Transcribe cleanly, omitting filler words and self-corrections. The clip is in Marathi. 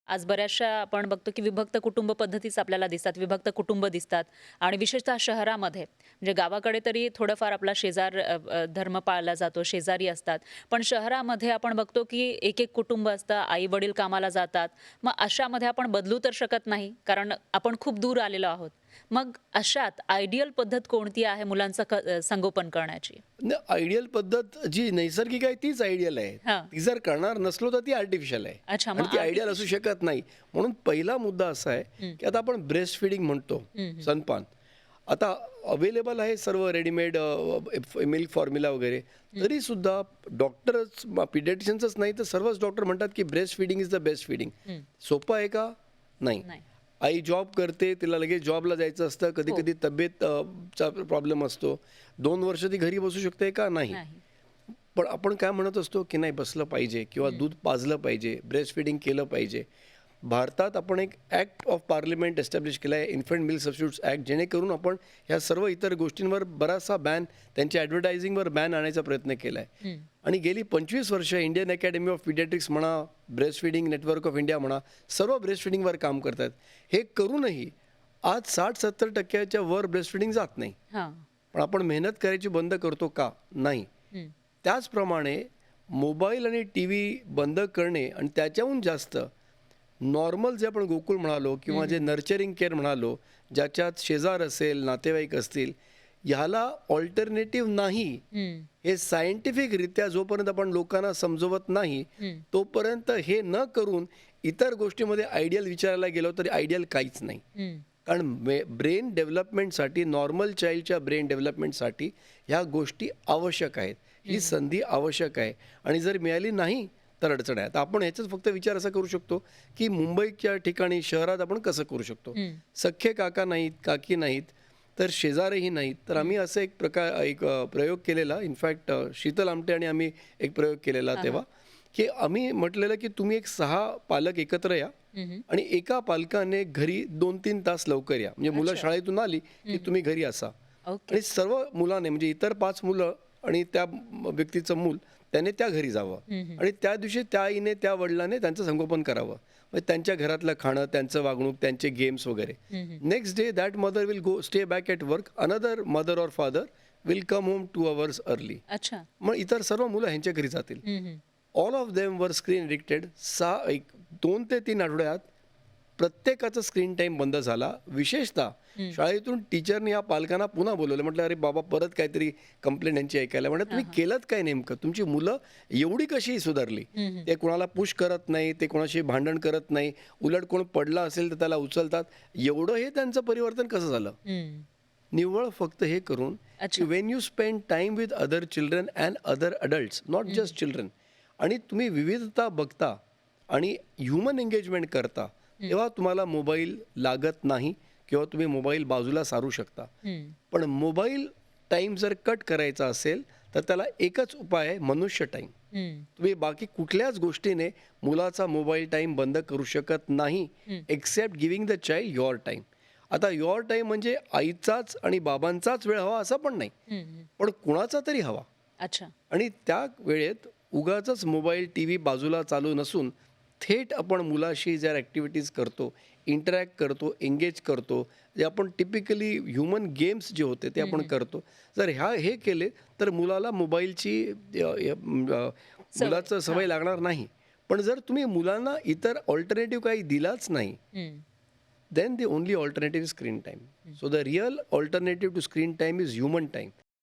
आज बऱ्याचशा आपण बघतो की विभक्त कुटुंब पद्धतीच आपल्याला दिसतात, विभक्त कुटुंब दिसतात आणि विशेषतः शहरामध्ये म्हणजे गावाकडे तरी थोडंफार आपला शेजार धर्म पाळला जातो, शेजारी असतात. पण शहरामध्ये आपण बघतो की एक-एक कुटुंब असतं, आई-वडील कामाला जातात. मग अशामध्ये आपण बदलू तर शकत नाही, कारण आपण खूप दूर आलेलो आहोत. मग अशात आयडियल पद्धत कोणती आहे मुलांचं संगोपन करण्याची? आयडियल पद्धत जी नैसर्गिक आहे तीच आयडियल आहे. हां. ती जर करणार नसलो तर ती आर्टिफिशियल आहे अच्छा, मग आणि ती आयडियल असू आर्टिफिशियल. शकत नाही. म्हणून पहिला मुद्दा असा आहे, हं, की आता आपण ब्रेस्ट फीडिंग म्हणतो, हं, हं, स्तनपान. आता अवेलेबल आहे सर्व रेडीमेड मिल्क फॉर्म्युला वगैरे. हं. तरीसुद्धा डॉक्टरच पीडियाट्रिशियन्सच नाही तर सर्वच डॉक्टर म्हणतात, की breast feeding is the best feeding. हं. सोपं आहे का? नाही. नाही. आई जॉब करते, तिला लगेच जॉबला जायचं असतं. हो. कधी-कधी तब्येत चा प्रॉब्लेम असतो. 2 वर्ष ती घरी बसू शकते का? नाही. नाही. पण आपण काय म्हणत असतो, की नाही बसलं पाहिजे किंवा हं. दूध पाजलं पाहिजे, ब्रेस्ट फीडिंग केलं पाहिजे. भारतात आपण एक ॲक्ट ऑफ पार्लमेंट एस्टॅब्लिश केला आहे, इन्फंट मिल्क सबस्टिट्यूट्स ॲक्ट, जेणेकरून आपण ह्या सर्व इतर गोष्टींवर बराचसा बॅन, त्यांच्या ॲडव्हर्टायझिंगवर बॅन आणायचा प्रयत्न केला आहे. हं. आणि गेली 25 वर्ष इंडियन अकॅडमी ऑफ पीडियाट्रिक्स म्हणा, breast feeding network of India म्हणा, सर्व ब्रेस्ट फीडिंगवर काम करतात. हे करूनही आज 60-70% वर ब्रेस्ट फीडिंग जात नाही. हां. पण आपण मेहनत करायची बंद करतो का? नाही. हं. त्याचप्रमाणे मोबाईल आणि टी व्ही बंद करणे आणि त्याच्याहून जास्त नॉर्मल जे आपण गोकुळ म्हणालो हं, किंवा जे हं. नर्चरिंग केअर म्हणालो, ज्याच्यात शेजार असेल, नातेवाईक असतील, ह्याला ऑल्टरनेटिव्ह नाही. हं. हे सायंटिफिकरित्या जोपर्यंत आपण लोकांना समजवत नाही, हं. तोपर्यंत हे न करून इतर गोष्टीमध्ये आयडियल विचारायला गेलो तरी आयडियल काहीच नाही. हं. कारण ब्रेन डेव्हलपमेंटसाठी, नॉर्मल चाइल्डच्या ब्रेन डेव्हलपमेंटसाठी ह्या गोष्टी आवश्यक आहेत. ही हं. संधी आवश्यक आहे आणि जर मिळाली नाही तर अडचण आहे. तर आपण ह्याचाच फक्त विचार असा करू शकतो, की मुंबईच्या ठिकाणी शहरात आपण कसं करू शकतो. हं. सख्खे काका नाहीत, काकी नाहीत, तर शेजारही नाहीत. तर हं. आम्ही असं एक प्रयोग केलेला. इनफॅक्ट शीतल आमटे आणि आम्ही एक प्रयोग केलेला हां, हां. तेव्हा, की आम्ही म्हटलेलं, की तुम्ही एक 6 पालक एकत्र या हं, हं. आणि एका पालकाने घरी 2-3 तास लवकर या. म्हणजे मुलं अच्छा. शाळेतून आली, हं, की हं. तुम्ही घरी असा. ओके. आणि सर्व मुलाने म्हणजे इतर 5 मुलं आणि त्या व्यक्तीचं मूल त्याने त्या घरी जावं हं, हं. आणि त्या दिवशी त्या आईने, त्या वडिलाने त्यांचं संगोपन करावं. म्हणजे त्यांच्या घरातलं खाणं, त्यांचं वागणूक, त्यांचे गेम्स वगैरे. हं, हं. Next day that mother will go stay back at work. Another mother or father will come home 2 hours early. अच्छा. मग इतर सर्व मुलं ह्यांच्या घरी जातील. हं, हं. All of them were screen addicted. 2 ते 3 आठवड्यात प्रत्येकाचा स्क्रीन टाईम बंद झाला. विशेषतः हं. शाळेतून टीचरने या पालकांना पुन्हा बोलवलं. म्हटलं, "अरे बाबा, परत काहीतरी कंप्लेंट यांची ऐकायला." म्हणत, हां, "तुम्ही हां. केलंत काय नेमकं? तुमची मुलं एवढी कशी सुधारली? हं, हं. ते कोणाला पुश करत नाही, ते कोणाशी भांडण करत नाही. उलट कोण पडला असेल तर त्याला उचलतात. एवढं हे त्यांचं परिवर्तन कसं झालं?" हं. निव्वळ फक्त हे करून, की अच्छा. Wien you spend time with other children and other adults, not हं, हं. जस्ट चिल्ड्रन, आणि तुम्ही विविधता बघता आणि ह्युमन एंगेजमेंट करता, हं. तेव्हा तुम्हाला मोबाईल लागत नाही किंवा तुम्ही मोबाईल बाजूला सारू शकता. हं. पण मोबाईल टाईम जर कट करायचा असेल तर त्याला एकच उपाय आहे, मनुष्य टाईम. हं. तुम्ही बाकी कुठल्याच गोष्टीने मुलाचा मोबाईल टाईम बंद करू शकत नाही, हं. Except giving the child your time. आता युअर टाईम म्हणजे आईचाच आणि बाबांचाच वेळ हवा असं पण नाही, हं, हं. पण कुणाचा तरी हवा. अच्छा. आणि त्या वेळेत उगाचच मोबाईल, टी व्ही बाजूला चालू नसून थेट आपण मुलाशी ज्या ॲक्टिव्हिटीज करतो, इंटरॅक्ट करतो, एंगेज करतो, जे आपण टिपिकली ह्युमन गेम्स जे होते ते हं, आपण हं. करतो. जर हे केले तर मुलाला मोबाईलची सवय. मुलाचं हां. सवय लागणार नाही. पण जर तुम्ही मुलांना इतर अल्टरनेटिव्ह काही दिलाच नाही, हं. then the only alternative is screen time. So the real alternative to screen time is human time.